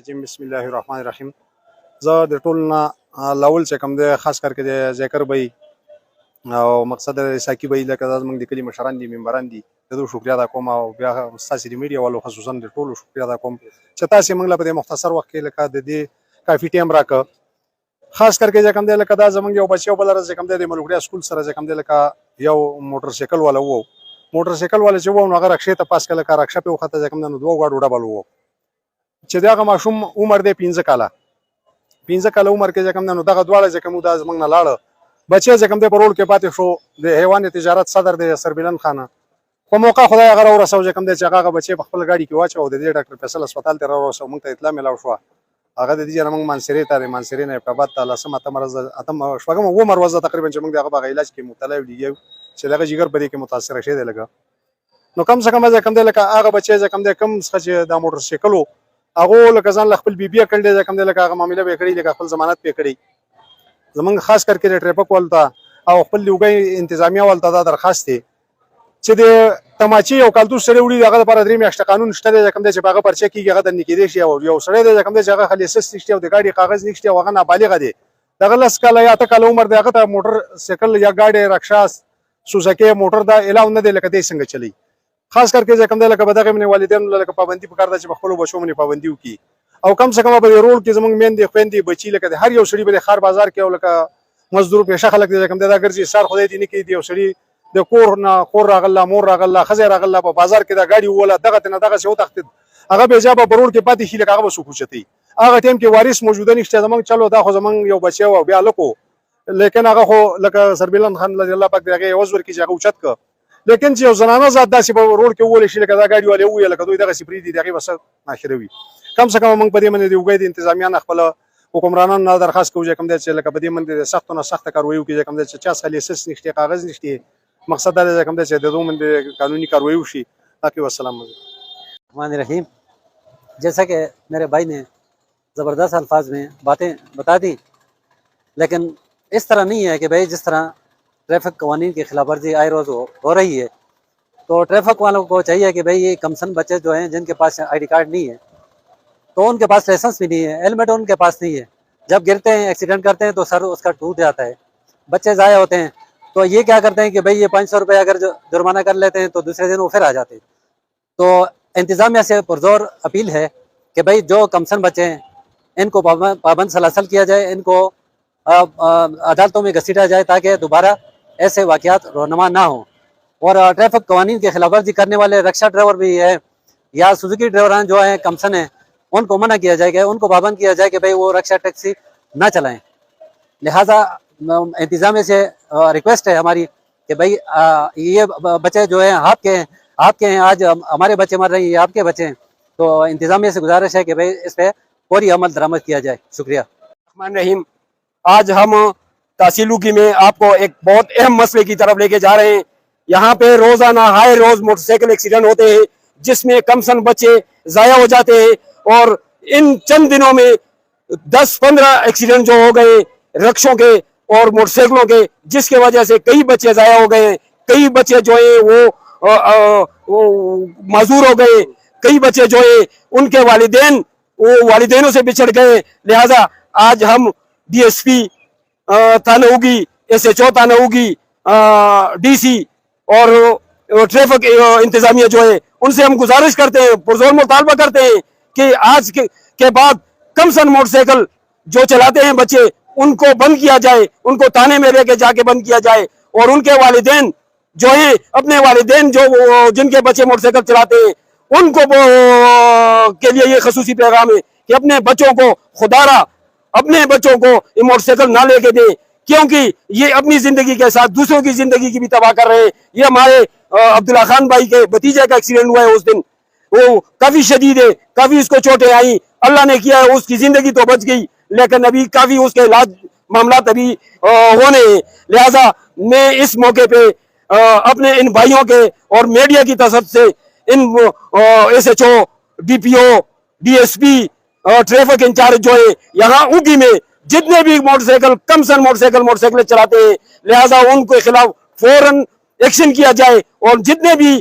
الرجیم بسم الله الرحمن الرحیم. زه د ټول نه لاول چې کوم دی خاص کر کې د ذکر بی او مقصد د ساقي بی لکه زمونږ د کلي مشران دي ممبران دي د دوی شکریا ادا کوم او بیا ستاسو د میډیا والو خصوصا د ټولو شکریا ادا کوم چې تاسو موږ له په مختصر وخت کې لکه د دې کافي ټیم راکړ. خاص کر کې چې کوم دی لکه دا زمونږ یو بچو بل راځي کوم دی د ملګري سکول سره چې کوم دی لکه یو موټر سایکل والا وو چې وو نو هغه رکشې ته پاس کله کا رکشه په وخت چې کوم دی نو دوه غاړو ډبل وو چې دغه ماشوم عمر دی 15 کاله عمر کې چې کوم دی نو دغه دواړه چې کوم دا زمونږ نه لاړه بچی چې کوم دی په روډ کې پاتې شو د حیوان تجارت صدر دی سربلند خانه په موقع خدای هغه راورسو چې کوم دی چې هغه بچی په خپل گاډي کې واچو د دې ډاکټر فیصل هسپتال ته راورسو موږ ته اطلاع ملاو شو هغه د دې موږ مانسری نه په بعد تعالی سم اتم شپږم عمر وزه تقریبا چې موږ دغه په علاج کې مبتلا ویږو چې دغه جګر په دې کې متاثر شوی دی لګا نو کم څه کم چې کوم دی لکه هغه بچی چې کوم دی کم څه چې د موټر سایکلو هغه لکه ځان خپل بیبي کړل دی چې کوم دی لکه هغه معاملې به کړی لکه خپل ضمانت په کړی زمونږ خاص کر کې ټریفک ولتا او خپل لوګي انتظامیه ولته دا درخواست دی چې د تماچي یو کالتوس سره وړي هغه لپاره درې میاشتې قانون شته دی کوم دی چې هغه پرچه کیږي هغه د نکیدې شي او یو سره دی کوم دی چې هغه خالي اساس نشته او د ګاډي کاغذ نشته او هغه نابالغ دی دغه لس کاله یا ته کاله عمر دی هغه ته موټر سایکل یا ګاډي رکشا سوزکي موټر دا الاو نه دی لکه دې څنګه چلی خاص کر کې چې کوم دی لکه بدغه من والدین لکه پابندي پکار ده چې خپل بچو باندې پابندي وکي او کم څه کم په روډ کې زمونږ میندې خويندې بچي لکه د هر یو سړي په خار بازار کې او لکه مزدور پیشه خلک دې کوم دا ګرځي سار خدای دې نه کوي دی او سړي د کور نه خور راغله مور راغله خزه راغله په بازار کې دا گاډي وله دغه نه دغه شو تخت هغه به جواب برور کې پاتې شي لکه هغه سکوچتي هغه ټیم کې وارث موجوده نشته زمونږ چلو دا خو زمونږ یو بچي او بیا لکو لیکن هغه خو لکه سربلند خان رضی الله پاک دغه وزور کې هغه اوچت ک لیکن چې یو زنانه ذات داسې په روډ کې ولې شي لکه دا گاډي والے وې لکه دوی دغه سپری دي دغه بس ناشره وي کم څه کم موږ په دې باندې د وګړي د انتظامیان خپل حکمرانان نه درخواست کوو چې کوم دې چې لکه په دې باندې سخت نه سخت کاروي وکړي کوم دې چې چا خالي اساس نشته کاغذ نشته مقصد دا دی کوم دې چې د دوه باندې قانوني کاروي وشي. باقي والسلام الرحمن الرحیم. جیسا کہ میرے بھائی نے زبردست الفاظ میں باتیں بتا دی لیکن اس طرح نہیں ہے کہ بھائی جس طرح ٹریفک قوانین کی خلاف ورزی آئے روز ہو رہی ہے تو ٹریفک والوں کو چاہیے کہ بھائی یہ کمسن بچے جو ہیں جن کے پاس آئی ڈی کارڈ نہیں ہے تو ان کے پاس لائسنس بھی نہیں ہے ہیلمٹ ان کے پاس نہیں ہے جب گرتے ہیں ایکسیڈنٹ کرتے ہیں تو سر اس کا ٹوٹ جاتا ہے بچے ضائع ہوتے ہیں تو یہ کیا کرتے ہیں کہ بھائی یہ 500 روپے اگر جرمانہ کر لیتے ہیں تو دوسرے دن وہ پھر آ جاتے ہیں. تو انتظامیہ سے پرزور اپیل ہے کہ بھائی جو کمسن بچے ہیں ان کو پابند سلاسل کیا جائے ان کو عدالتوں میں گھسیٹا جائے تاکہ دوبارہ ایسے واقعات رونما نہ ہوں اور ٹریفک قوانین کے خلاف ورزی کرنے والے رکشا ڈرائیور بھی ہے یا سوزوکی ڈرائیوران جو ہیں کمسن ہیں ان کو منع کیا جائے کہ ان کو پابند کیا جائے کہ بھئی وہ رکشا ٹیکسی نہ چلائیں. لہٰذا انتظامیہ سے ریکویسٹ ہے ہماری کہ بھئی یہ بچے جو ہیں آپ کے ہیں آج ہمارے بچے مر رہے ہیں یہ آپ کے بچے ہیں تو انتظامیہ سے گزارش ہے کہ بھئی اس پہ فوری عمل درآمد کیا جائے. شکریہ. الرحمن الرحیم. آج ہم تحصیل کی میں آپ کو ایک بہت اہم مسئلے کی طرف لے کے جا رہے ہیں. یہاں پہ روزانہ ہائے روز موٹر سائیکل ایکسیڈنٹ ہوتے ہیں جس میں کم سن بچے ضائع ہو جاتے ہیں اور ان چند دنوں میں 10-15 ایکسیڈنٹ جو ہو گئے رکشوں کے اور موٹر سائیکلوں کے جس کی وجہ سے کئی بچے ضائع ہو گئے ہیں کئی بچے جو ہیں وہ معذور ہو گئے کئی بچے جو ہیں ان کے والدینوں سے بچھڑ گئے. لہذا آج ہم ڈی ایس پی تھانہ اوگی SHO تھانہ اوگی ڈی سی اور ٹریفک انتظامیہ جو ہے ان سے ہم گزارش کرتے ہیں پرزور مطالبہ کرتے ہیں کہ آج کے بعد کم سن موٹر سائیکل جو چلاتے ہیں بچے ان کو بند کیا جائے ان کو تھانے میں لے کے جا کے بند کیا جائے اور ان کے والدین جو ہیں اپنے والدین جو جن کے بچے موٹر سائیکل چلاتے ہیں ان کو کے لیے یہ خصوصی پیغام ہے کہ اپنے بچوں کو خدارا اپنے بچوں کو یہ موٹر سائیکل نہ لے کے دیں کیونکہ یہ اپنی زندگی کے ساتھ دوسروں کی زندگی کی بھی تباہ کر رہے ہیں. یہ ہمارے عبداللہ خان بھائی کے بھتیجے کا ایکسیڈنٹ ہوا ہے اس دن وہ کافی شدید ہے کافی اس کو چوٹیں آئیں اللہ نے کیا ہے اس کی زندگی تو بچ گئی لیکن ابھی کافی اس کے علاج معاملات ابھی ہونے ہیں. لہذا میں اس موقع پہ اپنے ان بھائیوں کے اور میڈیا کی طرف سے ان SHO DPO DSP traffic incharge جو ہے یہاں اوگی میں جتنے بھی موٹر سائیکل کم سن موٹر سائیکل چلاتے ہیں لہذا ان کے خلاف فوراً ایکشن کیا جائے اور جتنے بھی